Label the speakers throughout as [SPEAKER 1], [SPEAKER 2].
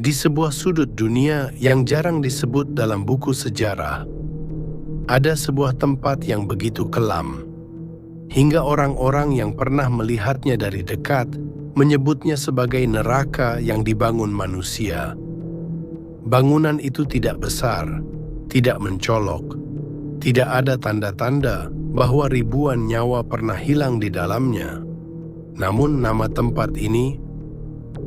[SPEAKER 1] Di sebuah sudut dunia yang jarang disebut dalam buku sejarah, ada sebuah tempat yang begitu kelam, hingga orang-orang yang pernah melihatnya dari dekat menyebutnya sebagai neraka yang dibangun manusia. Bangunan itu tidak besar, tidak mencolok, tidak ada tanda-tanda bahwa ribuan nyawa pernah hilang di dalamnya. Namun nama tempat ini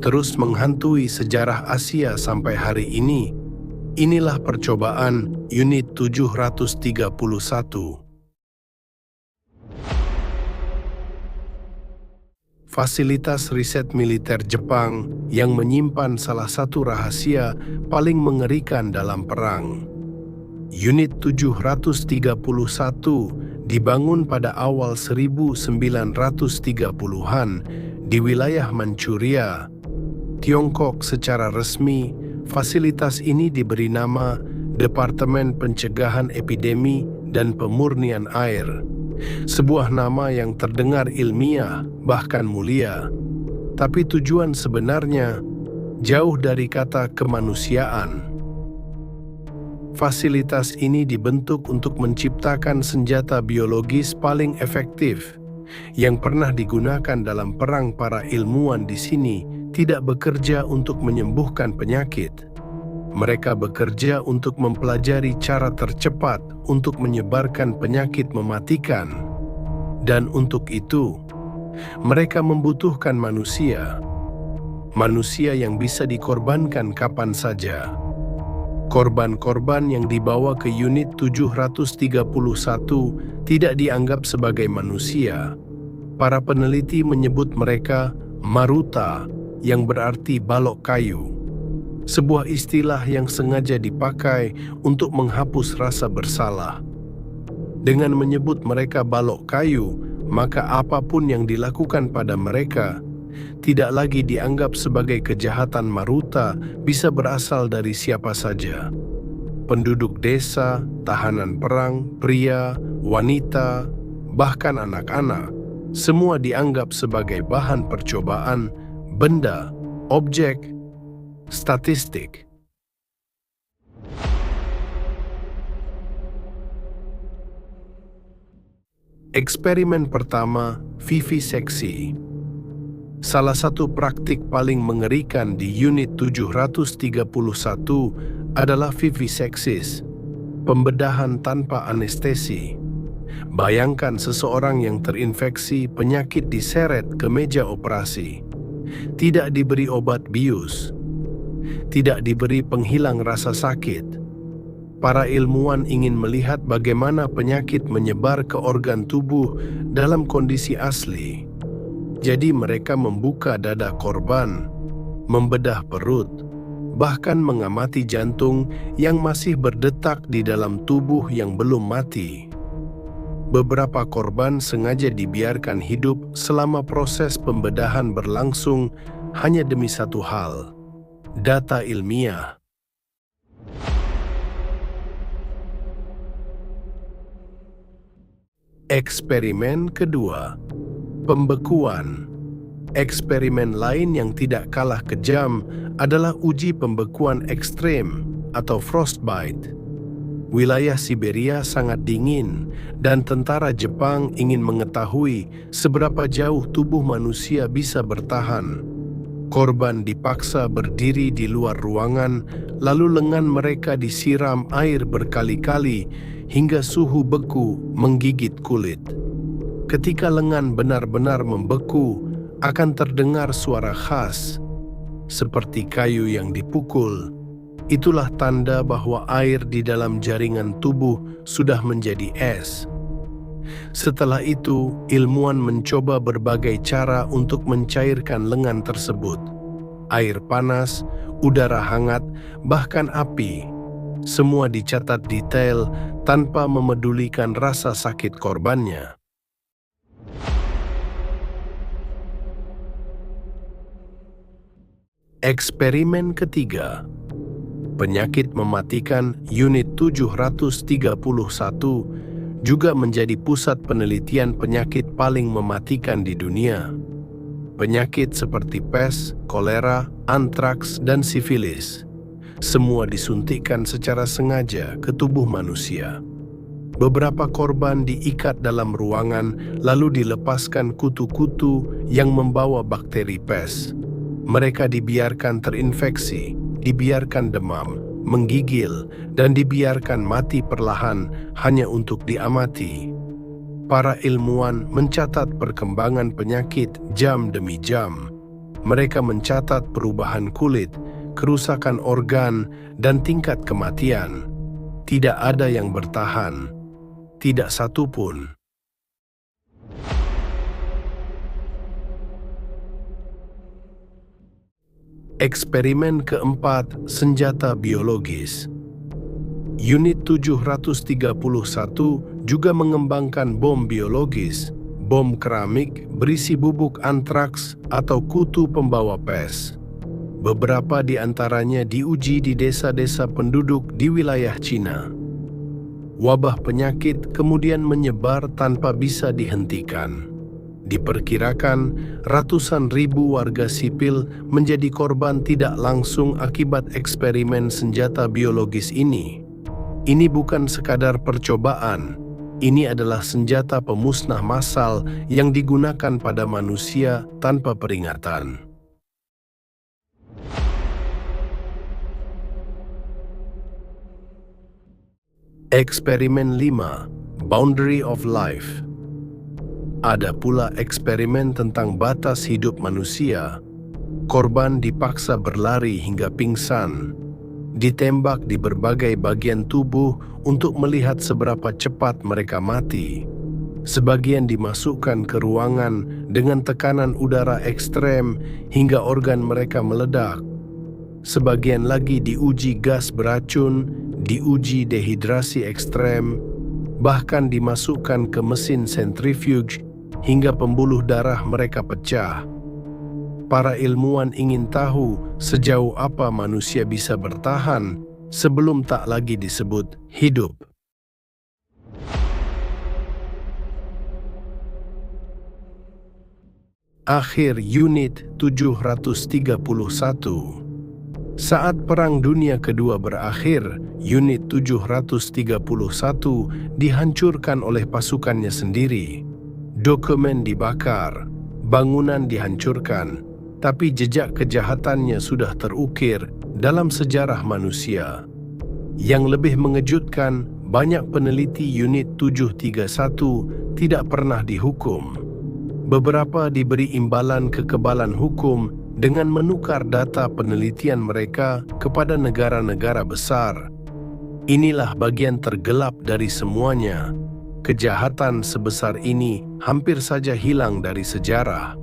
[SPEAKER 1] terus menghantui sejarah Asia sampai hari ini. Inilah percobaan Unit 731. Fasilitas riset militer Jepang yang menyimpan salah satu rahasia paling mengerikan dalam perang. Unit 731 dibangun pada awal 1930-an di wilayah Manchuria, Tiongkok. Secara resmi, fasilitas ini diberi nama Departemen Pencegahan Epidemi dan Pemurnian Air, sebuah nama yang terdengar ilmiah bahkan mulia, tapi tujuan sebenarnya jauh dari kata kemanusiaan. Fasilitas ini dibentuk untuk menciptakan senjata biologis paling efektif yang pernah digunakan dalam perang. Para ilmuwan di sini tidak bekerja untuk menyembuhkan penyakit. Mereka bekerja untuk mempelajari cara tercepat untuk menyebarkan penyakit mematikan. Dan untuk itu, mereka membutuhkan manusia. Manusia yang bisa dikorbankan kapan saja. Korban-korban yang dibawa ke Unit 731 tidak dianggap sebagai manusia. Para peneliti menyebut mereka Maruta, yang berarti balok kayu. Sebuah istilah yang sengaja dipakai untuk menghapus rasa bersalah. Dengan menyebut mereka balok kayu, maka apapun yang dilakukan pada mereka tidak lagi dianggap sebagai kejahatan. Maruta bisa berasal dari siapa saja. Penduduk desa, tahanan perang, pria, wanita, bahkan anak-anak, semua dianggap sebagai bahan percobaan, benda, objek, statistik. Eksperimen pertama, viviseksi. Salah satu praktik paling mengerikan di Unit 731 adalah viviseksis, pembedahan tanpa anestesi. Bayangkan seseorang yang terinfeksi penyakit diseret ke meja operasi. Tidak diberi obat bius, tidak diberi penghilang rasa sakit. Para ilmuwan ingin melihat bagaimana penyakit menyebar ke organ tubuh dalam kondisi asli. Jadi mereka membuka dada korban, membedah perut, bahkan mengamati jantung yang masih berdetak di dalam tubuh yang belum mati. Beberapa korban sengaja dibiarkan hidup selama proses pembedahan berlangsung hanya demi satu hal: data ilmiah. Eksperimen kedua, pembekuan. Eksperimen lain yang tidak kalah kejam adalah uji pembekuan ekstrem atau frostbite. Wilayah Siberia sangat dingin dan tentara Jepang ingin mengetahui seberapa jauh tubuh manusia bisa bertahan. Korban dipaksa berdiri di luar ruangan, lalu lengan mereka disiram air berkali-kali hingga suhu beku menggigit kulit. Ketika lengan benar-benar membeku, akan terdengar suara khas, seperti kayu yang dipukul. Itulah tanda bahwa air di dalam jaringan tubuh sudah menjadi es. Setelah itu, ilmuwan mencoba berbagai cara untuk mencairkan lengan tersebut. Air panas, udara hangat, bahkan api. Semua dicatat detail tanpa memedulikan rasa sakit korbannya. Eksperimen ketiga, penyakit mematikan. Unit 731 juga menjadi pusat penelitian penyakit paling mematikan di dunia. Penyakit seperti pes, kolera, antraks, dan sifilis. Semua disuntikkan secara sengaja ke tubuh manusia. Beberapa korban diikat dalam ruangan lalu dilepaskan kutu-kutu yang membawa bakteri pes. Mereka dibiarkan terinfeksi, dibiarkan demam, menggigil, dan dibiarkan mati perlahan hanya untuk diamati. Para ilmuwan mencatat perkembangan penyakit jam demi jam. Mereka mencatat perubahan kulit, kerusakan organ, dan tingkat kematian. Tidak ada yang bertahan. Tidak satu pun. Eksperimen keempat, senjata biologis. Unit 731 juga mengembangkan bom biologis, bom keramik berisi bubuk antraks atau kutu pembawa pes. Beberapa di antaranya diuji di desa-desa penduduk di wilayah Cina. Wabah penyakit kemudian menyebar tanpa bisa dihentikan. Diperkirakan ratusan ribu warga sipil menjadi korban tidak langsung akibat eksperimen senjata biologis ini. Ini bukan sekadar percobaan, ini adalah senjata pemusnah massal yang digunakan pada manusia tanpa peringatan. Eksperimen 5, Boundary of Life. Ada pula eksperimen tentang batas hidup manusia. Korban dipaksa berlari hingga pingsan, ditembak di berbagai bagian tubuh untuk melihat seberapa cepat mereka mati. Sebagian dimasukkan ke ruangan dengan tekanan udara ekstrem hingga organ mereka meledak. Sebagian lagi diuji gas beracun, diuji dehidrasi ekstrem, bahkan dimasukkan ke mesin sentrifuge hingga pembuluh darah mereka pecah. Para ilmuwan ingin tahu sejauh apa manusia bisa bertahan sebelum tak lagi disebut hidup. Akhir Unit 731. Saat Perang Dunia Kedua berakhir, Unit 731 dihancurkan oleh pasukannya sendiri. Dokumen dibakar, bangunan dihancurkan, tapi jejak kejahatannya sudah terukir dalam sejarah manusia. Yang lebih mengejutkan, banyak peneliti Unit 731 tidak pernah dihukum. Beberapa diberi imbalan kekebalan hukum dengan menukar data penelitian mereka kepada negara-negara besar. Inilah bagian tergelap dari semuanya. Kejahatan sebesar ini hampir saja hilang dari sejarah.